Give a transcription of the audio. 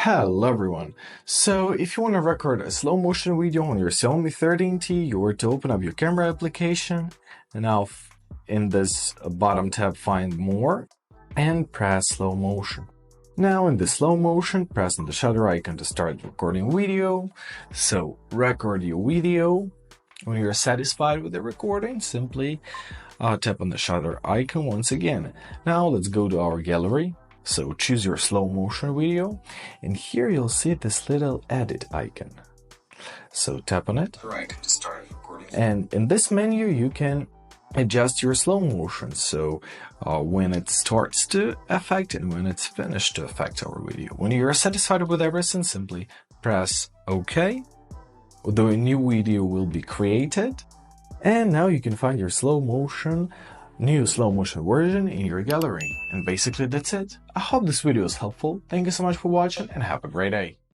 Hello everyone. So if you want to record a slow motion video on your Xiaomi 14T, you were to open up your camera application and now in this bottom tab find more and press slow motion. Now in the slow motion, press on the shutter icon to start recording video. So record your video. When you're satisfied with the recording, simply tap on the shutter icon once again. Now let's go to our gallery. So choose your slow motion video, and here you'll see this little edit icon. So tap on it. To start recording. And in this menu you can adjust your slow motion. So when it starts to affect and when it's finished to affect our video. When you're satisfied with everything, simply press OK. The new video will be created. And now you can find your new slow motion version in your gallery. And basically that's it. I hope this video is helpful. Thank you so much for watching and have a great day.